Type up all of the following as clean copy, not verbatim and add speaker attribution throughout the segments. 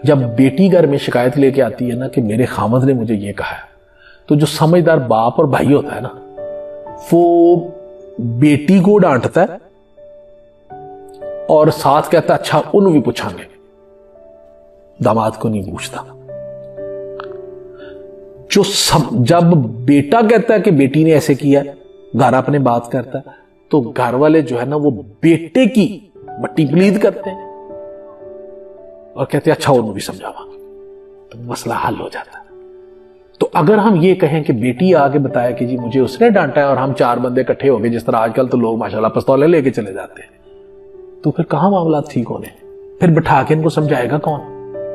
Speaker 1: जब बेटी घर में शिकायत लेके आती है ना कि मेरे खामद ने मुझे ये कहा है, तो जो समझदार बाप और भाई होता है ना, वो बेटी को डांटता है और साथ कहता है अच्छा उन भी पूछांगे, दामाद को नहीं पूछता। जब बेटा कहता है कि बेटी ने ऐसे किया, घर अपने बात करता है, तो घर वाले जो है ना वो बेटे की मट्टी प्लीद करते हैं और कहते हैं अच्छा उन्होंने भी समझावा, तो मसला हल हो जाता है। तो अगर हम ये कहें कि बेटी आके बताया कि जी मुझे उसने डांटा है और हम 4 बंदे इकट्ठे हो गए, जिस तरह आजकल तो लोग माशाल्लाह पिस्तौलें लेके चले जाते हैं, तो फिर कहां मामला ठीक होने? फिर बिठा के इनको समझाएगा कौन?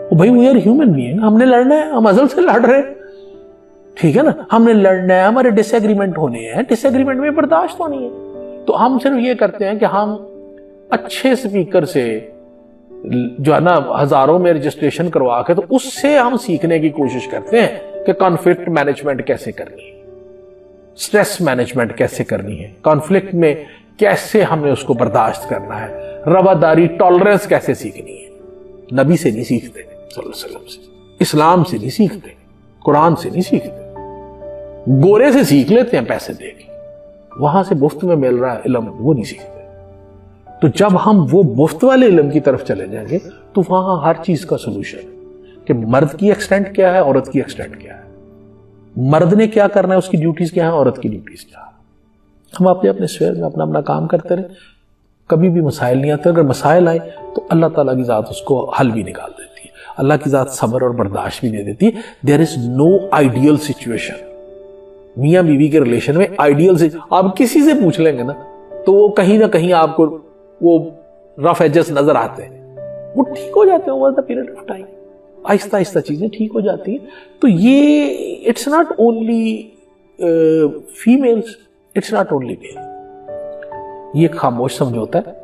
Speaker 1: वो भाई वी आर ह्यूमन बीइंग, हमने लड़ना है, हम अजल से लड़ रहे हैं, ठीक है ना, हमने लड़ना है, हमारे डिसएग्रीमेंट होने हैं, डिसएग्रीमेंट में बर्दाश्त होनी है। तो हम सिर्फ ये करते हैं कि हम अच्छे स्पीकर से जो है ना हजारों में रजिस्ट्रेशन करवा के, तो उससे हम सीखने की कोशिश करते हैं कि कॉन्फ्लिक्ट मैनेजमेंट कैसे करनी है, स्ट्रेस मैनेजमेंट कैसे करनी है, कॉन्फ्लिक्ट में कैसे हमने उसको बर्दाश्त करना है, रवादारी टॉलरेंस कैसे सीखनी है। नबी से नहीं सीखते सल्लल्लाहु अलैहि वसल्लम से, इस्लाम से नहीं सीखते, कुरान से नहीं सीखते, गोरे से सीख लेते हैं पैसे देके, वहां से मुफ्त में मिल रहा है इल्म वो नहीं सीखते। तो जब हम वो मुफ्त वाले इल्म की तरफ चले जाएंगे तो वहां हर चीज का सोल्यूशन कि मर्द की एक्सटेंट क्या है, औरत की एक्सटेंट क्या है, मर्द ने क्या करना है, उसकी ड्यूटीज क्या है, औरत की ड्यूटीज क्या है। हम अपने अपने स्फीयर में अपना अपना काम करते रहे, कभी भी मसाइल नहीं आते। अगर मसाइल आए तो अल्लाह ताला की जात उसको हल भी निकाल देती है, अल्लाह की जात सब्र और बर्दाश्त भी दे देती है। There is no ideal situation. मियां बीवी के रिलेशन में आइडियल से आप किसी से पूछ लेंगे ना, तो वो कहीं ना कहीं आपको वो रफ एजेस नजर आते हैं, वो ठीक हो जाते हैं over the period of time, Aahista Aahista चीजें ठीक हो जाती हैं। तो ये it's not only females, it's not only mail, ये खामोश समझौता है,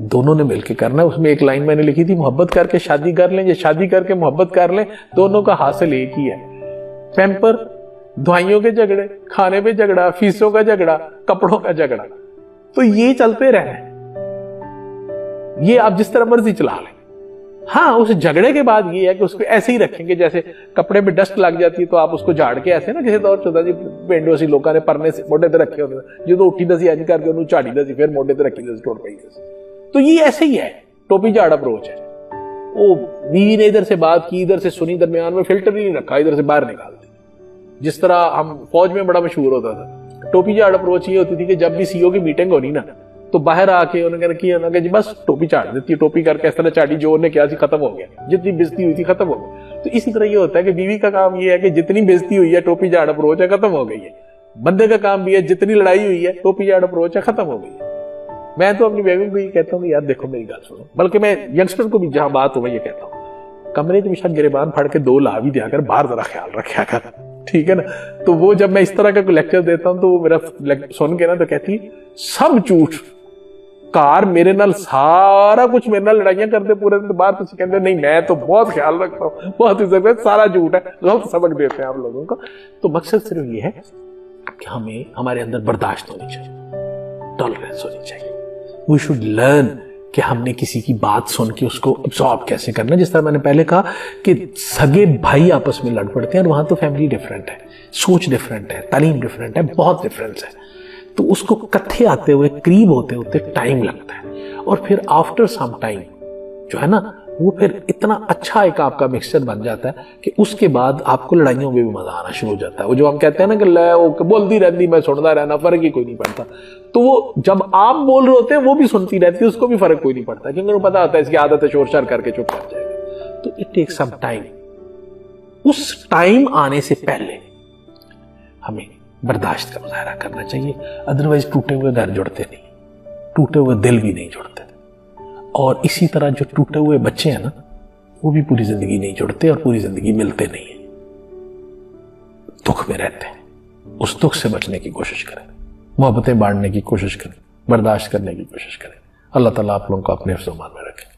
Speaker 1: दोनों ने मिलकर करना है। उसमें एक लाइन मैंने लिखी थी, मोहब्बत करके शादी कर लें या शादी करके मोहब्बत कर लें, दोनों का हासिल एक ही है। पैम्पर, दवाइयों के झगड़े, खाने पे झगड़ा, फीसों का झगड़ा, कपड़ों का झगड़ा, तो ये चलते रहे, ये आप जिस तरह मर्जी चला लें। हाँ, उस झगड़े के बाद ये है कि उसको ऐसे ही रखेंगे, जैसे कपड़े में डस्ट लग जाती है तो आप उसको झाड़ के ऐसे ना, किसी दौर चौथा जी पेंडो सी लोगों ने परने से मोटे ते रखे होते, जो तो उठी दसी अज करके उन्होंने झाड़ी दसी फिर मोटे ते रखी दसी टुट पई दसी। तो ये ऐसे ही है, टोपी झाड़ अप्रोच है। वो बीवी ने इधर से बात की, इधर से सुनी, दरमियान में फिल्टर ही नहीं रखा, इधर से बाहर निकाल दी। जिस तरह हम फौज में बड़ा मशहूर होता था, टोपी झाड़ अप्रोच ये होती थी कि जब भी सीओ की मीटिंग होनी ना, तो बाहर आके उन्होंने किया ना कि जी बस टोपी झाड़ देती है, टोपी करके इस तरह चाटी, जो उन्होंने किया सी खत्म हो गया, जितनी बेइज्जती हुई थी खत्म हो गई। तो इसी तरह ये होता है कि बीवी का काम ये है कि जितनी बेइज्जती हुई है, टोपी झाड़ अप्रोच है, खत्म हो गई है। बंदे का काम भी है, जितनी लड़ाई हुई है, टोपी झाड़ अप्रोच है, खत्म हो गई है। मैं तो अपनी बेगम को ये कहता हूँ यार देखो मेरी गाल सुनो, बल्कि मैं यंगस्टर को भी जहां बात हो मैं ये कहता हूँ, कमरे में शायद गिरेबान फाड़ के 2 ला भी दिया कर, बाहर जरा ख्याल रखा कर, ठीक है ना। तो वो जब मैं इस तरह का लेक्चर देता हूं तो वो मेरा सुन के ना तो कहती सब झूठ, कार मेरे नाल सारा कुछ मेरे नाल लड़ाइयां करते पूरे दिन, बाहर तो कहते नहीं मैं तो बहुत ख्याल रखता हूँ, बहुत इज्जत है, सारा झूठ है, गलत सबक देते हैं आप लोगों को। तो मकसद सिर्फ ये है कि हमें हमारे अंदर बर्दाश्त होनी चाहिए, टॉलरेंस होनी चाहिए। वी शुड लर्न कि हमने किसी की बात सुन के उसको अब्सॉर्ब कैसे करना। जिस तरह मैंने पहले कहा कि सगे भाई आपस में लड़ पड़ते हैं और वहां तो फैमिली डिफरेंट है, सोच डिफरेंट है, तालीम डिफरेंट है, बहुत डिफरेंस है। तो उसको कत्थे आते हुए, करीब होते होते टाइम लगता है, और फिर आफ्टर सम टाइम जो है ना वो फिर इतना अच्छा एक आपका मिक्सचर बन जाता है कि उसके बाद आपको लड़ाइयों में भी मजा आना शुरू हो जाता है। वो जो हम कहते हैं ना कि वो बोलती रहती मैं सुनता रहना, फर्क ही कोई नहीं पड़ता। तो वो जब आप बोल रहे होते हैं वो भी सुनती रहती है, उसको भी फर्क कोई नहीं पड़ता, क्योंकि उन्हें पता होता है इसकी आदत है शोर शार करके चुप कर जाएगा। तो इट टेक्स सम टाइम। उस टाइम आने से पहले हमें बर्दाश्त का मुजाहरा करना चाहिए, अदरवाइज टूटे हुए घर जुड़ते नहीं, टूटे हुए दिल भी नहीं जुड़ते। और इसी तरह जो टूटे हुए बच्चे हैं ना वो भी पूरी जिंदगी नहीं जुड़ते और पूरी जिंदगी मिलते नहीं है, दुख में रहते हैं। उस दुख से बचने की कोशिश करें, मोहब्बतें बांटने की कोशिश करें, बर्दाश्त करने की कोशिश करें। अल्लाह ताला आप लोगों को अपने हिफ्ज़-ओ-मान में रखे।